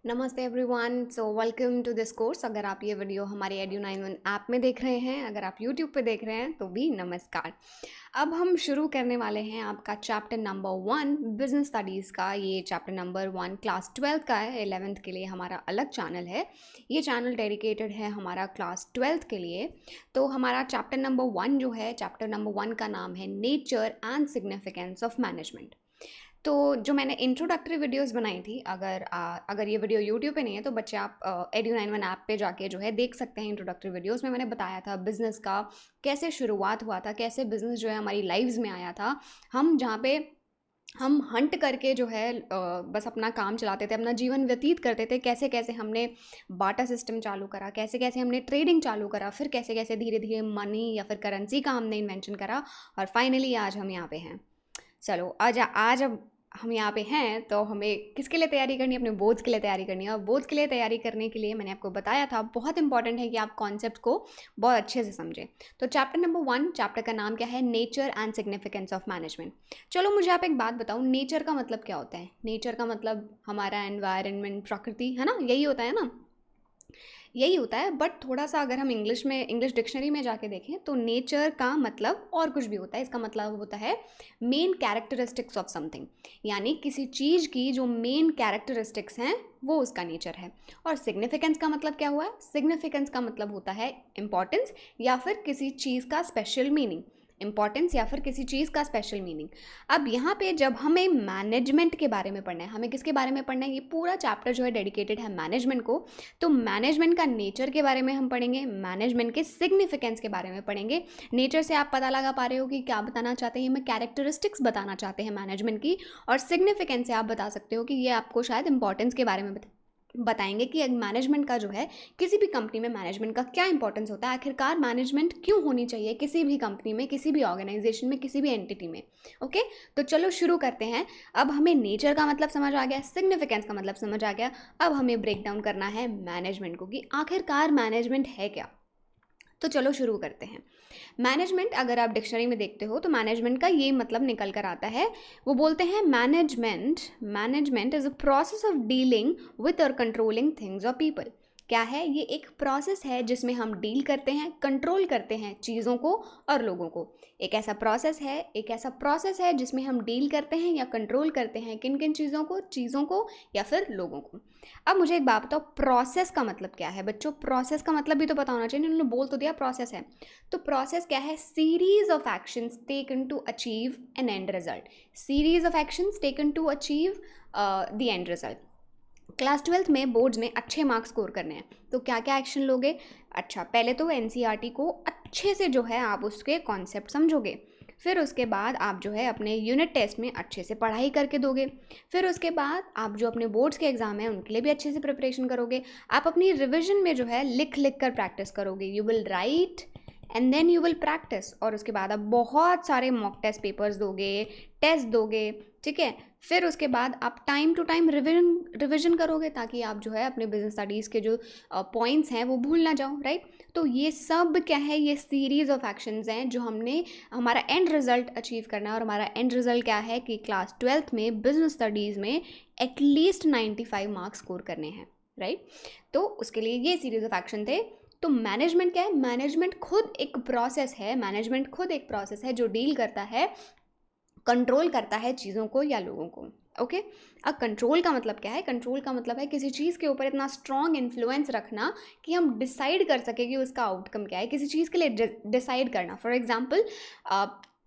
नमस्ते everyone. So welcome to this course. अगर आप ये वीडियो हमारे Edu91 ऐप में देख रहे हैं, अगर आप यूट्यूब पे देख रहे हैं तो भी नमस्कार। अब हम शुरू करने वाले हैं आपका चैप्टर नंबर 1 बिजनेस स्टडीज़ का। ये चैप्टर नंबर 1 क्लास 12 का है। 11th के लिए हमारा अलग चैनल है। ये चैनल डेडिकेटेड है हमारा क्लास 12th के लिए। तो हमारा चैप्टर नंबर 1 जो है, चैप्टर नंबर 1 का नाम है nature and significance of management. तो जो मैंने इंट्रोडक्टरी वीडियोस बनाई थी, अगर ये वीडियो यूट्यूब पे नहीं है तो बच्चे आप Edu91 ऐप पे जाके जो है देख सकते हैं। इंट्रोडक्टरी वीडियोस में मैंने बताया था बिज़नेस का कैसे शुरुआत हुआ था, कैसे बिज़नेस जो है हमारी लाइव्स में आया था। हम जहाँ पे हम हंट करके जो है बस अपना काम चलाते थे, अपना जीवन व्यतीत करते थे। कैसे कैसे हमने बाटा सिस्टम चालू करा, कैसे कैसे हमने ट्रेडिंग चालू करा, फिर कैसे कैसे धीरे धीरे मनी या फिर करेंसी का हमने इन्वेंशन करा, और फाइनली आज हम यहाँ पे हैं। चलो आज अब हम यहाँ पे हैं तो हमें किसके लिए तैयारी करनी है? अपने बोर्ड्स के लिए तैयारी करनी है। और बोर्ड्स के लिए तैयारी करने के लिए मैंने आपको बताया था, बहुत इंपॉर्टेंट है कि आप कॉन्सेप्ट को बहुत अच्छे से समझें। तो चैप्टर नंबर 1, चैप्टर का नाम क्या है? Nature and significance of management. चलो मुझे आप एक बात बताओ, नेचर का मतलब क्या होता है? नेचर का मतलब हमारा एनवायरनमेंट, प्रकृति, है ना? यही होता है ना? यही होता है। बट थोड़ा सा अगर हम इंग्लिश डिक्शनरी में जाके देखें तो नेचर का मतलब और कुछ भी होता है। इसका मतलब होता है मेन कैरेक्टरिस्टिक्स ऑफ समथिंग, यानी किसी चीज़ की जो मेन कैरेक्टरिस्टिक्स हैं वो उसका नेचर है। और सिग्निफिकेंस का मतलब क्या हुआ? सिग्निफिकेंस का मतलब होता है इंपॉर्टेंस या फिर किसी चीज़ का स्पेशल मीनिंग। इंपॉर्टेंस या फिर किसी चीज़ का स्पेशल मीनिंग। अब यहाँ पे जब हमें मैनेजमेंट के बारे में पढ़ना है, हमें किसके बारे में पढ़ना है? ये पूरा चैप्टर जो है डेडिकेटेड है मैनेजमेंट को। तो मैनेजमेंट का नेचर के बारे में हम पढ़ेंगे, मैनेजमेंट के सिग्निफिकेंस के बारे में पढ़ेंगे। नेचर से आप पता लगा पा रहे हो कि क्या बताना चाहते हैं, हमें कैरेक्टरिस्टिक्स बताना चाहते हैं मैनेजमेंट की। और सिग्निफिकेंस से आप बता सकते हो कि ये आपको शायद इंपॉर्टेंस के बारे में बताएंगे कि मैनेजमेंट का जो है, किसी भी कंपनी में मैनेजमेंट का क्या इंपॉर्टेंस होता है, आखिरकार मैनेजमेंट क्यों होनी चाहिए किसी भी कंपनी में, किसी भी ऑर्गेनाइजेशन में, किसी भी एंटिटी में। ओके, तो चलो शुरू करते हैं। अब हमें नेचर का मतलब समझ आ गया, सिग्निफिकेंस का मतलब समझ आ गया। अब हमें ब्रेक डाउन करना है मैनेजमेंट को कि आखिरकार मैनेजमेंट है क्या। तो चलो शुरू करते हैं। मैनेजमेंट अगर आप डिक्शनरी में देखते हो तो मैनेजमेंट का ये मतलब निकल कर आता है, वो बोलते हैं management is a process of dealing with और कंट्रोलिंग थिंग्स और पीपल। क्या है? ये एक प्रोसेस है जिसमें हम डील करते हैं, कंट्रोल करते हैं चीज़ों को और लोगों को। एक ऐसा प्रोसेस है जिसमें हम डील करते हैं या कंट्रोल करते हैं किन किन चीज़ों को या फिर लोगों को। अब मुझे एक बात बताओ, प्रोसेस का मतलब क्या है? बच्चों, प्रोसेस का मतलब भी तो पता होना चाहिए। उन्होंने बोल तो दिया प्रोसेस है, तो प्रोसेस क्या है? Series of actions taken to achieve an end result. Series of actions taken to achieve the end result. Class 12th में बोर्ड्स में अच्छे मार्क्स स्कोर करने हैं तो क्या क्या एक्शन लोगे? अच्छा, पहले तो एनसीईआरटी को अच्छे से जो है आप उसके कॉन्सेप्ट समझोगे। फिर उसके बाद आप जो है अपने यूनिट टेस्ट में अच्छे से पढ़ाई करके दोगे। फिर उसके बाद आप जो अपने बोर्ड्स के एग्ज़ाम हैं उनके लिए भी अच्छे से प्रिपरेशन करोगे। आप अपनी रिविजन में जो है लिख लिख कर प्रैक्टिस करोगे। You will write and then you will practice. और उसके बाद आप बहुत सारे मॉक टेस्ट पेपर्स दोगे, टेस्ट दोगे, ठीक है। फिर उसके बाद आप टाइम टू टाइम रिविजन करोगे ताकि आप जो है अपने बिजनेस स्टडीज़ के जो पॉइंट्स हैं वो भूल ना जाओ, राइट। तो ये सब क्या है? ये सीरीज़ ऑफ एक्शंस हैं जो हमने हमारा एंड रिजल्ट अचीव करना है। और हमारा एंड रिजल्ट क्या है कि क्लास 12th में बिजनेस स्टडीज़ में एटलीस्ट 95 मार्क्स स्कोर करने हैं, राइट। तो उसके लिए ये सीरीज़ ऑफ एक्शन थे। तो मैनेजमेंट क्या है? मैनेजमेंट खुद एक प्रोसेस है जो डील करता है, कंट्रोल करता है चीज़ों को या लोगों को। ओके, अब कंट्रोल का मतलब क्या है? कंट्रोल का मतलब है किसी चीज़ के ऊपर इतना स्ट्रॉन्ग इन्फ्लुएंस रखना कि हम डिसाइड कर सके कि उसका आउटकम क्या है, किसी चीज़ के लिए डिसाइड करना। फॉर एग्जाम्पल,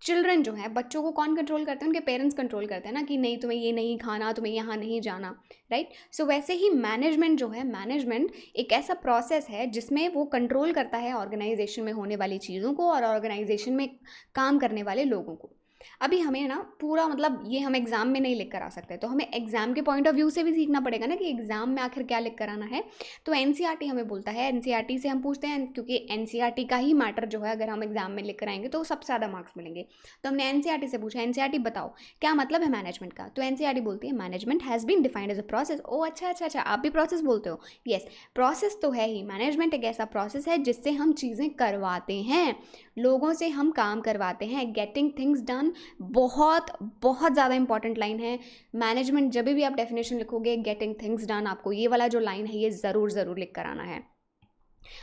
चिल्ड्रन जो है, बच्चों को कौन कंट्रोल करते हैं? उनके पेरेंट्स कंट्रोल करते हैं ना, कि नहीं तुम्हें ये नहीं खाना, तुम्हें यहाँ नहीं जाना, राइट। सो वैसे ही मैनेजमेंट जो है, मैनेजमेंट एक ऐसा प्रोसेस है जिसमें वो कंट्रोल करता है ऑर्गेनाइजेशन में होने वाली चीज़ों को और ऑर्गेनाइजेशन में काम करने वाले लोगों को। अभी हमें ना पूरा मतलब ये हम एग्ज़ाम में नहीं लिख कर आ सकते, तो हमें एग्ज़ाम के पॉइंट ऑफ व्यू से भी सीखना पड़ेगा ना कि एग्ज़ाम में आखिर क्या लिख कर आना है। तो एनसीईआरटी हमें बोलता है, एनसीईआरटी से हम पूछते हैं, क्योंकि एनसीईआरटी का ही मैटर जो है अगर हम एग्ज़ाम में लिख कर आएंगे तो सबसे ज़्यादा मार्क्स मिलेंगे। तो हमने एनसीईआरटी से पूछा, एनसीईआरटी बताओ क्या मतलब है मैनेजमेंट का? तो एनसीईआरटी बोलती है management has been defined as a process. ओ अच्छा, आप भी प्रोसेस बोलते हो? येस, प्रोसेस तो है ही। मैनेजमेंट एक ऐसा प्रोसेस है जिससे हम चीज़ें करवाते हैं, लोगों से हम काम करवाते हैं, गेटिंग थिंग्स डन डन बहुत बहुत ज़्यादा इंपॉर्टेंट लाइन है। मैनेजमेंट जब भी आप डेफिनेशन लिखोगे गेटिंग थिंग्स डन, आपको ये वाला जो लाइन है ये ज़रूर लिख कर आना है।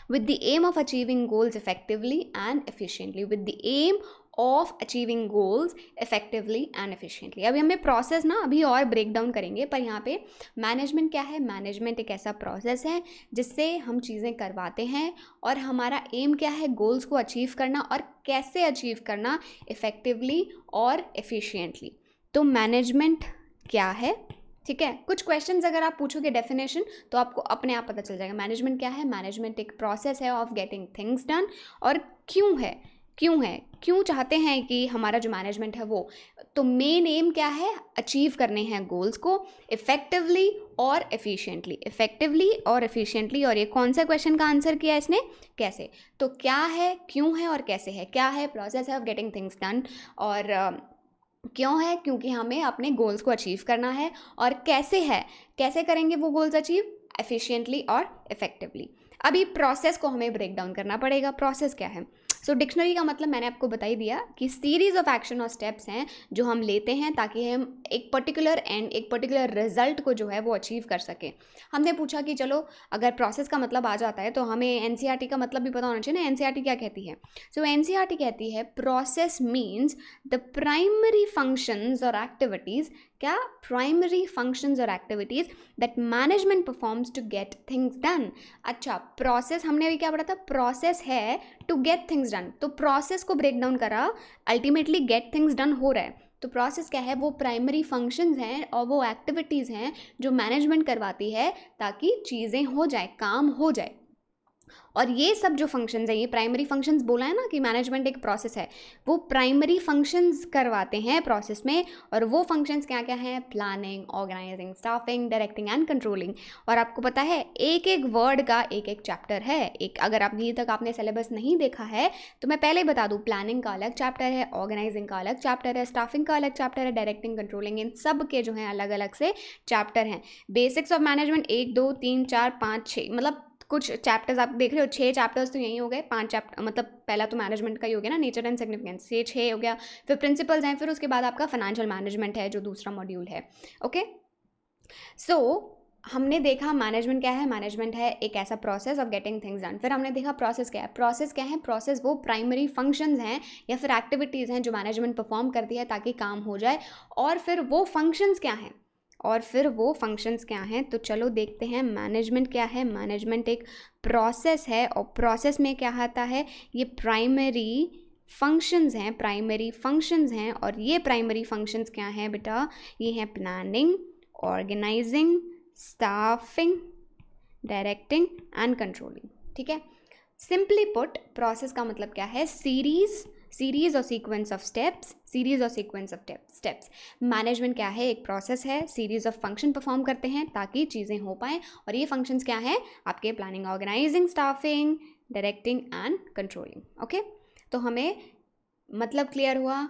with the aim of achieving goals effectively and efficiently, with the aim of achieving goals effectively and efficiently। अभी हमें प्रोसेस ना अभी और ब्रेक डाउन करेंगे, पर यहाँ पे मैनेजमेंट क्या है? मैनेजमेंट एक ऐसा प्रोसेस है जिससे हम चीज़ें करवाते हैं और हमारा एम क्या है? गोल्स को अचीव करना, और कैसे अचीव करना? इफ़ेक्टिवली और एफिशिएंटली। तो मैनेजमेंट क्या है? ठीक है, कुछ क्वेश्चंस अगर आप पूछोगे डेफिनेशन तो आपको अपने आप पता चल जाएगा। मैनेजमेंट क्या है? मैनेजमेंट एक प्रोसेस है ऑफ गेटिंग थिंग्स डन। और क्यों चाहते हैं कि हमारा जो मैनेजमेंट है वो, तो मेन एम क्या है? अचीव करने हैं गोल्स को इफेक्टिवली और एफिशिएंटली। और ये कौन सा क्वेश्चन का आंसर किया इसने? कैसे। तो क्या है, क्यों है और कैसे है? क्या है? प्रोसेस है ऑफ गेटिंग थिंग्स डन। और क्यों है? क्योंकि हमें अपने गोल्स को अचीव करना है। और कैसे है? कैसे करेंगे वो गोल्स अचीव? एफिशिएंटली और इफेक्टिवली। अभी प्रोसेस को हमें ब्रेक डाउन करना पड़ेगा। प्रोसेस क्या है? सो डिक्शनरी का मतलब मैंने आपको बता ही दिया कि सीरीज ऑफ एक्शन और स्टेप्स हैं जो हम लेते हैं ताकि हम एक पर्टिकुलर एंड, एक पर्टिकुलर रिजल्ट को जो है वो अचीव कर सकें। हमने पूछा कि चलो अगर प्रोसेस का मतलब आ जाता है तो हमें एनसीईआरटी का मतलब भी पता होना चाहिए ना। एनसीईआरटी क्या कहती है? सो एनसीईआरटी कहती है process means the primary functions और एक्टिविटीज़, क्या? प्राइमरी फंक्शंस और activities that management performs to get things done. अच्छा, प्रोसेस हमने अभी क्या पढ़ा था? प्रोसेस है टू गेट थिंग्स डन। तो प्रोसेस को ब्रेक डाउन करा, अल्टीमेटली गेट थिंग्स डन हो रहा है। तो प्रोसेस क्या है? वो प्राइमरी फंक्शंस हैं और वो एक्टिविटीज़ हैं जो मैनेजमेंट करवाती है ताकि चीज़ें हो जाए, काम हो जाए। और ये सब जो फंक्शंस हैं, ये प्राइमरी फंक्शंस बोला है ना कि मैनेजमेंट एक प्रोसेस है, वो प्राइमरी फंक्शंस करवाते हैं प्रोसेस में। और वो फंक्शंस क्या क्या हैं? Planning, organising, staffing, directing and controlling. और आपको पता है एक एक वर्ड का एक एक चैप्टर है। एक अगर आप अभी तक आपने सिलेबस नहीं देखा है तो मैं पहले बता दूँ, प्लानिंग का अलग चैप्टर है, ऑर्गेनाइजिंग का अलग चैप्टर है, स्टाफिंग का अलग चैप्टर है, डायरेक्टिंग, कंट्रोलिंग, इन सब के जो हैं अलग अलग से चैप्टर हैं। बेसिक्स ऑफ मैनेजमेंट 1 2 3 4 5 6, मतलब कुछ चैप्टर्स आप देख रहे हो, 6 चैप्टर्स तो यही हो गए। 5 चैप्टर मतलब पहला तो मैनेजमेंट का ही हो गया ना, नेचर एंड सिग्निफिकेंस, ये 6 हो गया। फिर प्रिंसिपल्स हैं, फिर उसके बाद आपका फाइनेंशियल मैनेजमेंट है जो दूसरा मॉड्यूल है। ओके, सो हमने देखा मैनेजमेंट क्या है? मैनेजमेंट है एक ऐसा process of getting things done. फिर हमने देखा प्रोसेस क्या है? प्रोसेस क्या है? प्रोसेस वो प्राइमरी फंक्शंस हैं या फिर एक्टिविटीज़ हैं जो मैनेजमेंट परफॉर्म करती है ताकि काम हो जाए। और फिर वो फंक्शंस क्या हैं? तो चलो देखते हैं मैनेजमेंट क्या है। मैनेजमेंट एक प्रोसेस है और प्रोसेस में क्या आता है? ये प्राइमरी फंक्शंस हैं। और ये प्राइमरी फंक्शंस क्या हैं बेटा? ये हैं planning, organising, staffing, directing and controlling. ठीक है, सिंपली पुट प्रोसेस का मतलब क्या है? सीरीज और सीक्वेंस ऑफ स्टेप्स। मैनेजमेंट क्या है? एक प्रोसेस है, सीरीज ऑफ फंक्शन परफॉर्म करते हैं ताकि चीज़ें हो पाएँ। और ये फंक्शंस क्या हैं? आपके planning, organising, staffing, directing and controlling. Okay, तो हमें मतलब क्लियर हुआ,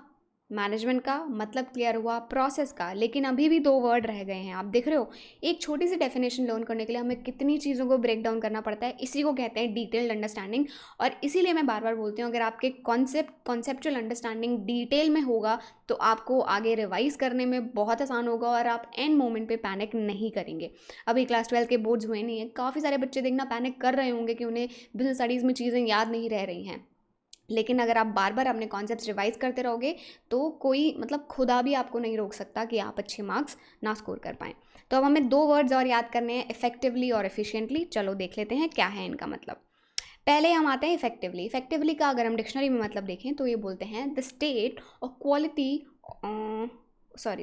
मैनेजमेंट का मतलब क्लियर हुआ, प्रोसेस का। लेकिन अभी भी 2 वर्ड रह गए हैं। आप देख रहे हो एक छोटी सी डेफिनेशन लर्न करने के लिए हमें कितनी चीज़ों को ब्रेक डाउन करना पड़ता है। इसी को कहते हैं डिटेल्ड अंडरस्टैंडिंग। और इसीलिए मैं बार बार बोलती हूँ, अगर आपके कॉन्सेप्चुअल अंडरस्टैंडिंग डिटेल में होगा तो आपको आगे रिवाइज करने में बहुत आसान होगा और आप एंड मोमेंट पे पैनिक नहीं करेंगे। अभी क्लास 12 के बोर्ड्स हुए नहीं है, काफ़ी सारे बच्चे देखना पैनिक कर रहे होंगे कि उन्हें बिजनेस स्टडीज़ में चीज़ें याद नहीं रह रही हैं। लेकिन अगर आप बार बार अपने कॉन्सेप्ट्स रिवाइज करते रहोगे तो कोई मतलब खुदा भी आपको नहीं रोक सकता कि आप अच्छे मार्क्स ना स्कोर कर पाएँ। तो अब हमें 2 वर्ड्स और याद करने हैं, इफेक्टिवली और एफिशिएंटली। चलो देख लेते हैं क्या है इनका मतलब। पहले हम आते हैं इफेक्टिवली। इफेक्टिवली का अगर हम डिक्शनरी में मतलब देखें तो ये बोलते हैं द स्टेट और quality,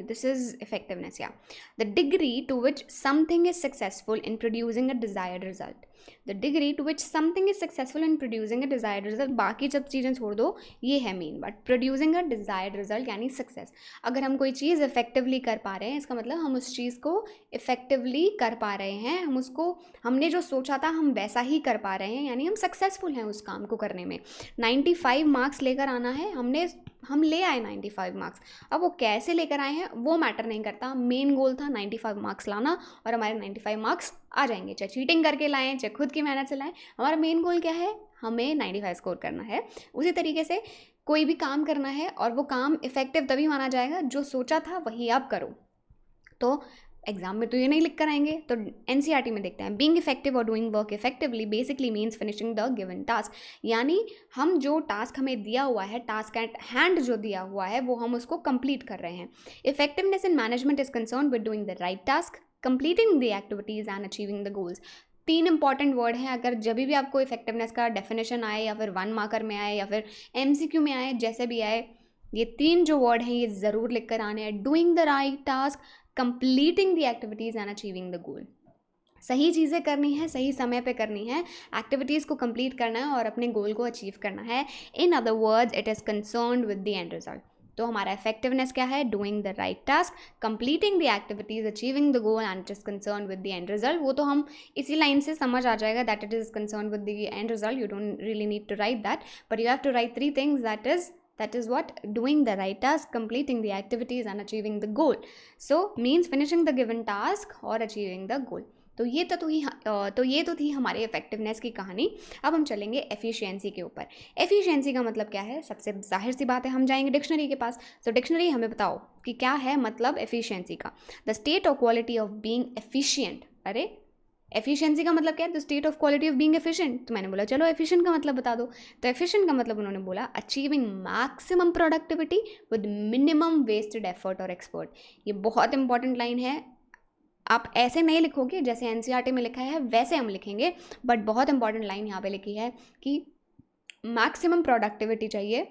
this is effectiveness, yeah. The degree to which something is successful in producing a desired result. The degree to which something is successful in producing a desired result. बाकी सब चीज़ें छोड़ दो, ये है main बात। Producing a desired result यानी success. अगर हम कोई चीज़ इफेक्टिवली कर पा रहे हैं, इसका मतलब हम उस चीज़ को इफेक्टिवली कर पा रहे हैं, हमने जो सोचा था हम वैसा ही कर पा रहे हैं, यानी हम सक्सेसफुल हैं उस काम को करने में। 95 मार्क्स लेकर आना है, हम ले आए 95 मार्क्स। अब वो कैसे लेकर आए हैं वो मैटर नहीं करता, मेन गोल था 95 मार्क्स लाना और हमारे 95 मार्क्स आ जाएंगे। चाहे चीटिंग करके लाएं, चाहे खुद की मेहनत से लाएं, हमारा मेन गोल क्या है? हमें 95 स्कोर करना है। उसी तरीके से कोई भी काम करना है और वो काम इफेक्टिव तभी माना जाएगा जो सोचा था वही आप करो। तो एग्जाम में तो ये नहीं लिख कर आएंगे। तो एनसीईआरटी में देखते हैं, बीइंग इफेक्टिव और doing work effectively basically means finishing the given task, यानी हम जो टास्क हमें दिया हुआ है, टास्क एट हैंड जो दिया हुआ है वो हम उसको कंप्लीट कर रहे हैं। Effectiveness in management is concern with doing the right task, completing the activities and achieving the goals. 3 important word हैं, अगर जब भी आपको इफेक्टिवनेस का डेफिनेशन आए या फिर 1 मार्कर में आए या फिर एमसीक्यू में आए, जैसे भी आए, ये 3 जो वर्ड हैं ये ज़रूर लिख कर आने हैं। Doing the right task, completing the activities and achieving the गोल। सही चीज़ें करनी है, सही समय पे करनी है, एक्टिविटीज़ को कंप्लीट करना है और अपने गोल को अचीव करना है। In other words it is concerned with the end result. तो हमारा इफेक्टिवनेस क्या है? Doing the right task, completing the activities, achieving the goal and it is concern with the end result. वो तो हम इसी लाइन से समझ आ जाएगा that it is concern with the end result. You don't really need to write that, but you have to write 3 things, that is what? Doing the right task, completing the activities and achieving the goal. So means finishing the given task or achieving the goal. तो ये तो थी हमारे effectiveness की कहानी। अब हम चलेंगे एफिशिएंसी के ऊपर। एफिशिएंसी का मतलब क्या है? सबसे जाहिर सी बात है, हम जाएंगे डिक्शनरी के पास। तो डिक्शनरी हमें बताओ कि क्या है मतलब एफिशिएंसी का। द स्टेट और क्वालिटी ऑफ बीइंग एफिशिएंट। अरे एफिशिएंसी का मतलब क्या है? The state of quality of being efficient. तो मैंने बोला चलो एफिशिएंट का मतलब बता दो। तो एफिशिएंट का मतलब उन्होंने बोला achieving maximum productivity with minimum wasted effort और एक्सपर्ट। ये बहुत इंपॉर्टेंट लाइन है। आप ऐसे नहीं लिखोगे जैसे एनसीईआरटी में लिखा है वैसे हम लिखेंगे, बट बहुत इंपॉर्टेंट लाइन यहाँ पे लिखी है कि मैक्सिमम प्रोडक्टिविटी चाहिए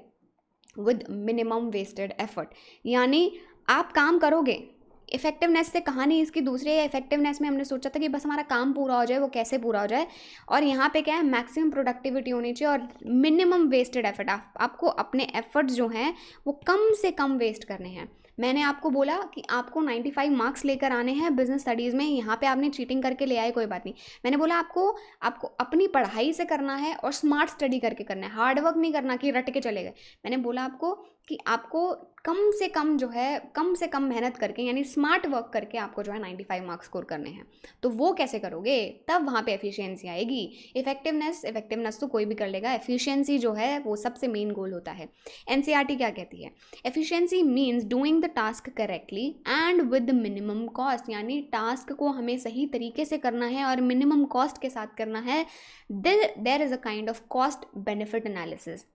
विद मिनिमम वेस्टेड एफर्ट। यानी आप काम करोगे, इफेक्टिवनेस से कहानी इसकी दूसरी है। इफेक्टिवनेस में हमने सोचा था कि बस हमारा काम पूरा हो जाए, वो कैसे पूरा हो जाए, और यहाँ पे क्या है? मैक्सिमम प्रोडक्टिविटी होनी चाहिए और मिनिमम वेस्टेड एफर्ट। आपको अपने एफर्ट्स जो हैं वो कम से कम वेस्ट करने हैं। मैंने आपको बोला कि आपको 95 मार्क्स लेकर आने हैं बिजनेस स्टडीज़ में, यहाँ पे आपने चीटिंग करके ले आए कोई बात नहीं। मैंने बोला आपको अपनी पढ़ाई से करना है और स्मार्ट स्टडी करके करना है, हार्ड वर्क नहीं करना कि रट के चले गए। मैंने बोला आपको कि आपको कम से कम जो है, कम से कम मेहनत करके यानी स्मार्ट वर्क करके आपको जो है 95 मार्क्स स्कोर करने हैं। तो वो कैसे करोगे? तब वहाँ पे एफिशिएंसी आएगी। इफेक्टिवनेस तो कोई भी कर लेगा, एफिशिएंसी जो है वो सबसे मेन गोल होता है। एनसीईआरटी क्या कहती है? Efficiency means doing the task correctly and with minimum cost, यानी टास्क को हमें सही तरीके से करना है और मिनिमम कॉस्ट के साथ करना है। There is a kind of cost benefit analysis.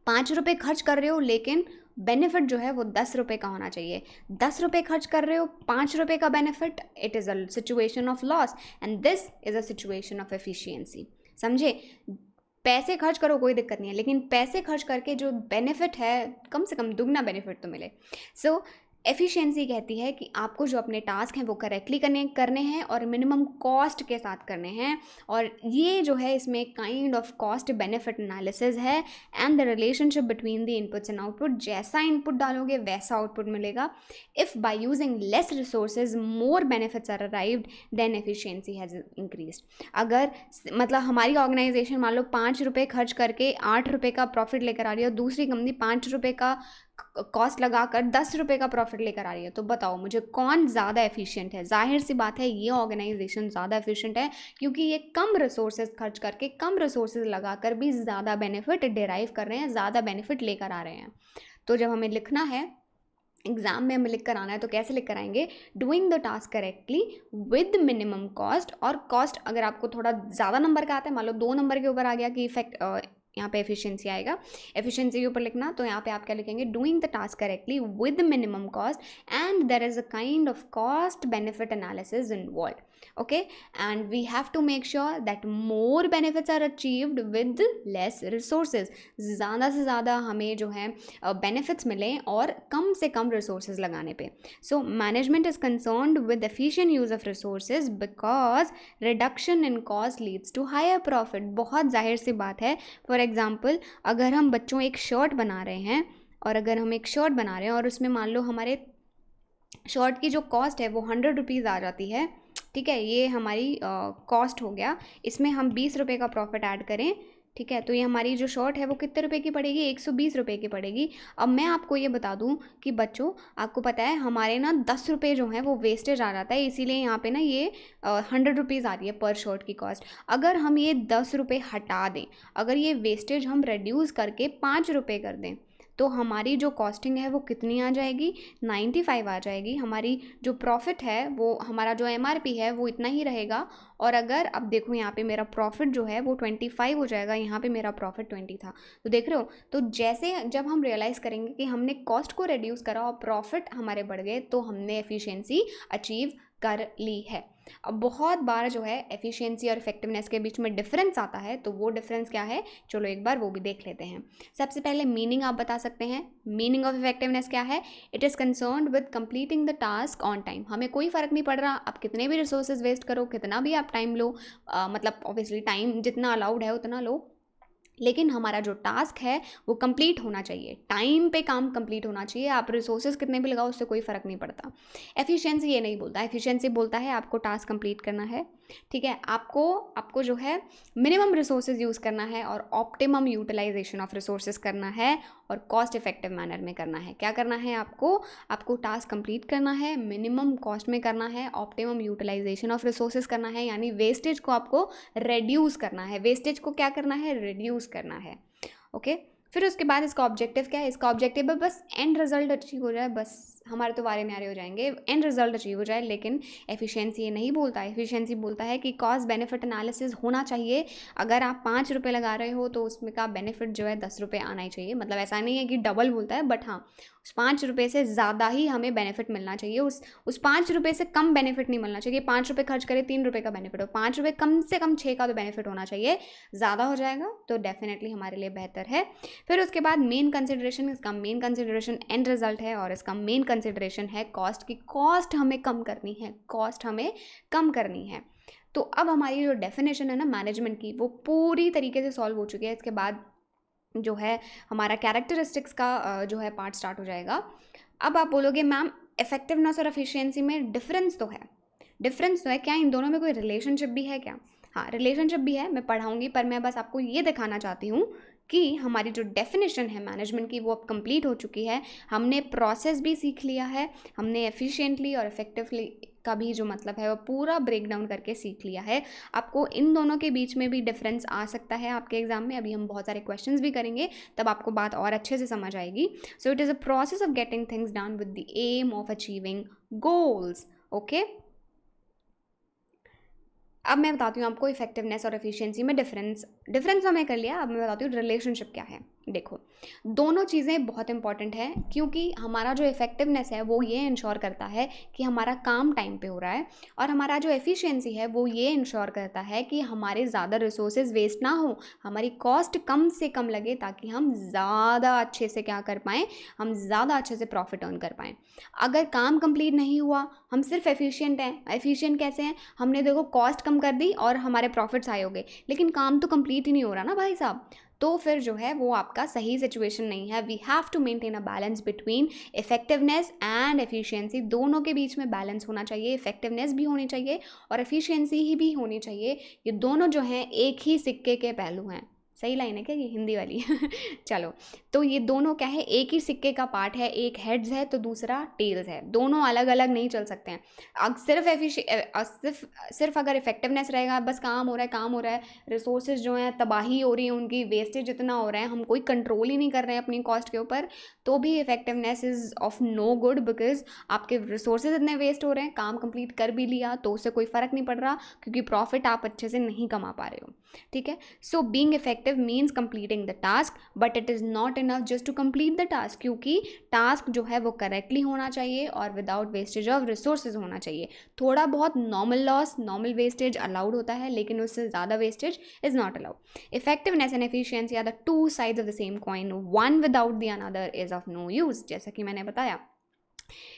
5 रुपये खर्च कर रहे हो लेकिन बेनिफिट जो है वो 10 रुपये का होना चाहिए। 10 रुपये खर्च कर रहे हो, 5 रुपये का benefit, it is a situation of loss and this is a situation of efficiency. समझे? पैसे खर्च करो कोई दिक्कत नहीं है, लेकिन पैसे खर्च करके जो बेनिफिट है कम से कम दुगना बेनिफिट तो मिले। सो एफिशिएंसी कहती है कि आपको जो अपने टास्क हैं वो करेक्टली करने हैं और मिनिमम कॉस्ट के साथ करने हैं। और ये जो है इसमें kind of cost benefit analysis है and the relationship between the inputs and output. जैसा इनपुट डालोगे वैसा आउटपुट मिलेगा। If by using less resources more benefits are arrived then efficiency has increased. अगर मतलब हमारी ऑर्गेनाइजेशन मान लो 5 रुपये खर्च करके 8 रुपये का प्रॉफिट लेकर आ रही है और दूसरी कंपनी 5 रुपये का कॉस्ट लगाकर 10 रुपये का प्रॉफिट लेकर आ रही है, तो बताओ मुझे कौन ज़्यादा एफिशिएंट है? जाहिर सी बात है ये ऑर्गेनाइजेशन ज़्यादा एफिशिएंट है, क्योंकि ये कम रिसोर्सेज खर्च करके, कम रिसोर्सेज लगाकर भी ज़्यादा बेनिफिट डिराइव कर रहे हैं, ज़्यादा बेनिफिट लेकर आ रहे हैं। तो जब हमें लिखना है एग्जाम में, हमें लिख कर आना है, तो कैसे लिख कर आएंगे? Doing the task correctly with minimum cost. और कॉस्ट अगर आपको थोड़ा ज़्यादा नंबर का आता है, मान लो 2 नंबर के ऊपर आ गया कि यहाँ पे एफिशिएंसी आएगा, एफिशिएंसी के ऊपर लिखना, तो यहाँ पे आप क्या लिखेंगे? Doing the task correctly with minimum cost and there is a kind of cost benefit analysis involve. Okay, and we have to make sure that more benefits are achieved with less resources. ज़्यादा से ज़्यादा हमें जो है benefits मिलें और कम से कम resources लगाने पे। So management is concerned with efficient use of resources because reduction in cost leads to higher profit. बहुत जाहिर सी बात है। फॉर एग्जाम्पल, अगर हम बच्चों एक शर्ट बना रहे हैं और उसमें मान लो हमारे शर्ट की जो कॉस्ट है वो 100 रुपीज़ आ जाती है, ठीक है, ये हमारी कॉस्ट हो गया। इसमें हम 20 रुपये का प्रॉफिट ऐड करें ठीक है, तो ये हमारी जो शर्ट है वो कितने रुपए की पड़ेगी, 120 रुपये की पड़ेगी। अब मैं आपको ये बता दूं कि बच्चों, आपको पता है हमारे ना 10 रुपये जो हैं वो वेस्टेज आ जाता है, इसीलिए यहाँ पे ना ये 100 रुपीज़ आ रही है पर शर्ट की कॉस्ट। अगर हम ये 10 रुपये हटा दें, अगर ये वेस्टेज हम रिड्यूस करके 5 रुपये कर दें, तो हमारी जो कॉस्टिंग है वो कितनी आ जाएगी, 95 आ जाएगी। हमारी जो प्रॉफिट है वो, हमारा जो MRP है वो इतना ही रहेगा। और अगर अब देखो यहाँ पे मेरा प्रॉफिट जो है वो 25 हो जाएगा, यहाँ पे मेरा प्रॉफिट 20 था। तो देख रहे हो, तो जैसे जब हम रियलाइज़ करेंगे कि हमने कॉस्ट को रिड्यूस करा और प्रॉफिट हमारे बढ़ गए, तो हमने एफिशिएंसी अचीव कर ली है। अब बहुत बार जो है एफिशिएंसी और इफेक्टिवनेस के बीच में डिफरेंस आता है, तो वो डिफरेंस क्या है, चलो एक बार वो भी देख लेते हैं। सबसे पहले मीनिंग आप बता सकते हैं। मीनिंग ऑफ इफेक्टिवनेस क्या है, it is concerned with completing the task on time. हमें कोई फ़र्क नहीं पड़ रहा आप कितने भी रिसोर्सेज वेस्ट करो, कितना भी आप टाइम लो, मतलब ऑब्वियसली टाइम जितना अलाउड है उतना लो, लेकिन हमारा जो टास्क है वो कंप्लीट होना चाहिए, टाइम पे काम कंप्लीट होना चाहिए। आप रिसोर्सेज कितने भी लगाओ उससे कोई फ़र्क नहीं पड़ता। एफिशिएंसी ये नहीं बोलता, एफिशिएंसी बोलता है आपको टास्क कंप्लीट करना है, ठीक है, आपको जो है मिनिमम रिसोर्सेज यूज़ करना है और ऑप्टिमम यूटिलाइजेशन ऑफ रिसोर्सेज करना है और कॉस्ट इफेक्टिव मैनर में करना है। क्या करना है आपको टास्क कंप्लीट करना है, मिनिमम कॉस्ट में करना है, ऑप्टिमम यूटिलाइजेशन ऑफ रिसोर्सेज करना है, यानी वेस्टेज को आपको रिड्यूस करना है। वेस्टेज को क्या करना है, रिड्यूस करना है। ओके, फिर उसके बाद इसका ऑब्जेक्टिव क्या है, इसका ऑब्जेक्टिव है बस एंड रिजल्ट अचीव हो जाए, बस हमारे तो वारे न्यारे हो जाएंगे, एंड रिजल्ट अचीव हो जाए। लेकिन एफिशिएंसी ये नहीं बोलता, एफिशिएंसी बोलता है कि कॉस्ट बेनिफिट एनालिसिस होना चाहिए। अगर आप 5 रुपये लगा रहे हो तो उसमें का बेनिफिट जो है 10 रुपये आना ही चाहिए। मतलब ऐसा नहीं है कि डबल बोलता है, बट हाँ, उस 5 रुपये से ज़्यादा ही हमें बेनिफिट मिलना चाहिए, उस 5 रुपये से कम बेनिफिट नहीं मिलना चाहिए। 5 रुपये खर्च करें 3 रुपये का बेनिफिट हो, 5 रुपये कम से कम 6 का तो बेनिफिट होना चाहिए। ज़्यादा हो जाएगा तो डेफिनेटली हमारे लिए बेहतर है। फिर उसके बाद मेन कंसिडरेशन, इसका मेन कंसिडरेशन एंड रिजल्ट है और इसका मेन कंसिडरेशन है कॉस्ट की। कॉस्ट हमें कम करनी है, कॉस्ट हमें कम करनी है। तो अब हमारी जो डेफिनेशन है ना मैनेजमेंट की, वो पूरी तरीके से सॉल्व हो चुकी है। इसके बाद जो है हमारा कैरेक्टरिस्टिक्स का जो है पार्ट स्टार्ट हो जाएगा। अब आप बोलोगे मैम इफेक्टिवनेस और एफिशिएंसी में डिफरेंस तो है, डिफरेंस तो है, क्या इन दोनों में कोई रिलेशनशिप भी है क्या? हाँ, रिलेशनशिप भी है, मैं पढ़ाऊँगी, पर मैं बस आपको ये दिखाना चाहती हूँ कि हमारी जो डेफिनेशन है मैनेजमेंट की वो अब कंप्लीट हो चुकी है। हमने प्रोसेस भी सीख लिया है, हमने एफिशिएंटली और इफेक्टिवली का भी जो मतलब है वो पूरा ब्रेक डाउन करके सीख लिया है। आपको इन दोनों के बीच में भी डिफरेंस आ सकता है आपके एग्जाम में, अभी हम बहुत सारे क्वेश्चंस भी करेंगे, तब आपको बात और अच्छे से समझ आएगी। So it is a process of getting things done with the aim of achieving goals. Okay, अब मैं बताती हूँ आपको इफेक्टिवनेस और एफिशिएंसी में डिफरेंस तो मैं कर लिया। अब मैं बताती हूँ रिलेशनशिप क्या है। देखो, दोनों चीज़ें बहुत इंपॉर्टेंट है, क्योंकि हमारा जो इफेक्टिवनेस है वो ये इंश्योर करता है कि हमारा काम टाइम पे हो रहा है, और हमारा जो एफिशिएंसी है वो ये इंश्योर करता है कि हमारे ज़्यादा रिसोर्सेज वेस्ट ना हो, हमारी कॉस्ट कम से कम लगे, ताकि हम ज़्यादा अच्छे से क्या कर पाएँ, हम ज़्यादा अच्छे से प्रॉफिट अर्न कर पाएँ। अगर काम कंप्लीट नहीं हुआ, हम सिर्फ एफिशिएंट हैं, एफिशिएंट कैसे हैं, हमने देखो कॉस्ट कम कर दी और हमारे प्रॉफिट्स आए हो गए, लेकिन काम तो कंप्लीट ही नहीं हो रहा ना भाई साहब, तो फिर जो है वो आपका सही सिचुएशन नहीं है। We have to maintain a balance between effectiveness and efficiency. दोनों के बीच में बैलेंस होना चाहिए, इफेक्टिवनेस भी होनी चाहिए और एफिशिएंसी ही भी होनी चाहिए। ये दोनों जो हैं एक ही सिक्के के पहलू हैं। सही लाइन है क्या ये हिंदी वाली? चलो, तो ये दोनों क्या है, एक ही सिक्के का पार्ट है, एक हेड्स है तो दूसरा टेल्स है, दोनों अलग अलग नहीं चल सकते हैं। अब सिर्फ अगर इफेक्टिवनेस रहेगा, बस काम हो रहा है, रिसोर्सेज जो हैं तबाही हो रही है, उनकी वेस्टेज इतना हो रहा है, हम कोई कंट्रोल ही नहीं कर रहे हैं अपनी कॉस्ट के ऊपर, तो भी effectiveness is of no good, because आपके रिसोर्सेज इतने वेस्ट हो रहे हैं। काम कंप्लीट कर भी लिया तो उससे कोई फ़र्क नहीं पड़ रहा, क्योंकि प्रॉफिट आप अच्छे से नहीं कमा पा रहे हो। ठीक है, so being effective means completing the task, but it is not enough just to complete the task, क्योंकि टास्क जो है वो करेक्टली होना चाहिए और विदाउट वेस्टेज ऑफ रिसोर्सेज होना चाहिए। थोड़ा बहुत normal loss, normal wastage allowed होता है, लेकिन उससे ज़्यादा wastage is not allowed. Effectiveness and efficiency are the two sides of the same coin, one without the another is of no use, जैसा कि मैंने बताया।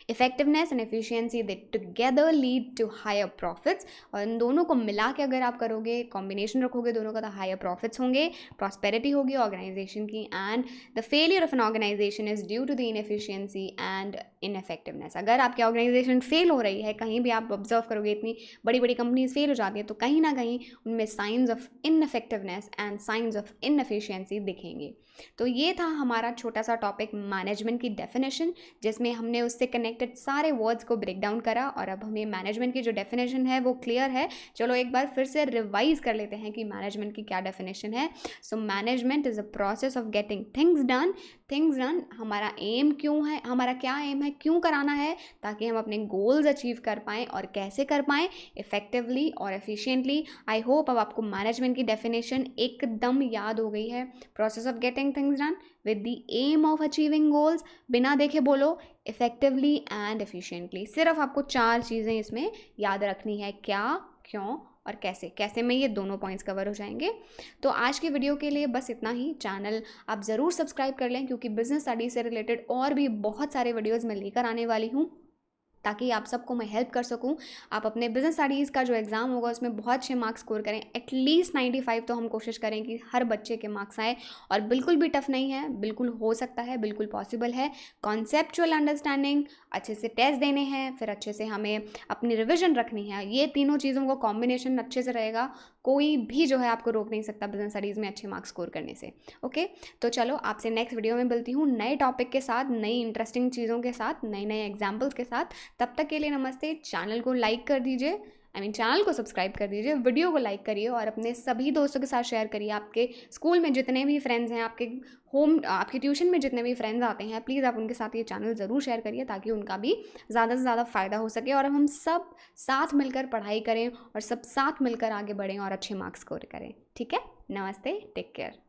Effectiveness and efficiency they together lead to higher profits, और इन दोनों को मिला के अगर आप करोगे, कॉम्बिनेशन रखोगे दोनों का, तो हायर प्रॉफिट्स होंगे, प्रॉस्पेरिटी होगी ऑर्गेनाइजेशन की, and the failure of an organisation is due to the inefficiency and ineffectiveness. अगर आपकी ऑर्गेनाइजेशन फेल हो रही है, कहीं भी आप ऑब्जर्व करोगे इतनी बड़ी बड़ी कंपनीज फेल हो जाती है, तो कहीं ना कहीं उनमें science of ineffectiveness and science of inefficiency दिखेंगे। तो ये था हमारा छोटा सा टॉपिक मैनेजमेंट की डेफिनेशन, जिसमें हमने उससे कनेक्टेड सारे वर्ड्स को ब्रेक डाउन करा, और अब हमें मैनेजमेंट की जो डेफिनेशन है वो क्लियर है। चलो एक बार फिर से रिवाइज कर लेते हैं कि मैनेजमेंट की क्या डेफिनेशन है। So management is a process of getting things done. हमारा एम क्यों है, हमारा क्या एम है, क्यों कराना है, ताकि हम अपने गोल्स अचीव कर पाएँ, और कैसे कर पाएँ, इफेक्टिवली और एफिशिएंटली। आई होप अब आपको मैनेजमेंट की डेफिनेशन एकदम याद हो गई है। Process of getting things done with the aim of achieving goals, बिना देखे बोलो, effectively and efficiently। सिर्फ आपको 4 चीज़ें इसमें याद रखनी है, क्या, क्यों और कैसे। कैसे में ये दोनों पॉइंट्स कवर हो जाएंगे। तो आज की वीडियो के लिए बस इतना ही। चैनल आप ज़रूर सब्सक्राइब कर लें, क्योंकि बिजनेस स्टडीज से रिलेटेड और भी बहुत सारे वीडियोज़ मैं लेकर आने वाली हूँ, ताकि आप सबको मैं हेल्प कर सकूं। आप अपने बिजनेस स्टडीज़ का जो एग्ज़ाम होगा उसमें बहुत अच्छे मार्क्स स्कोर करें, एटलीस्ट 95 तो हम कोशिश करें कि हर बच्चे के मार्क्स आए। और बिल्कुल भी टफ नहीं है, बिल्कुल हो सकता है, बिल्कुल पॉसिबल है। कॉन्सेप्चुअल अंडरस्टैंडिंग, अच्छे से टेस्ट देने हैं, फिर अच्छे से हमें अपनी रिविजन रखनी है। ये तीनों चीज़ों का कॉम्बिनेशन अच्छे से रहेगा, कोई भी जो है आपको रोक नहीं सकता बिजनेस स्टडीज़ में अच्छे मार्क्स स्कोर करने से। ओके, तो चलो आपसे नेक्स्ट वीडियो में मिलती हूँ, नए टॉपिक के साथ, नई इंटरेस्टिंग चीज़ों के साथ, नए नए एग्जाम्पल्स के साथ। तब तक के लिए नमस्ते। चैनल को लाइक कर दीजिए, चैनल को सब्सक्राइब कर दीजिए, वीडियो को लाइक करिए, और अपने सभी दोस्तों के साथ शेयर करिए। आपके स्कूल में जितने भी फ्रेंड्स हैं, आपके ट्यूशन में जितने भी फ्रेंड्स आते हैं, प्लीज़ आप उनके साथ ये चैनल ज़रूर शेयर करिए, ताकि उनका भी ज़्यादा से ज़्यादा फ़ायदा हो सके, और हम सब साथ मिलकर पढ़ाई करें, और सब साथ मिलकर आगे बढ़ें और अच्छे मार्क्स स्कोर करें। ठीक है, नमस्ते, टेक केयर।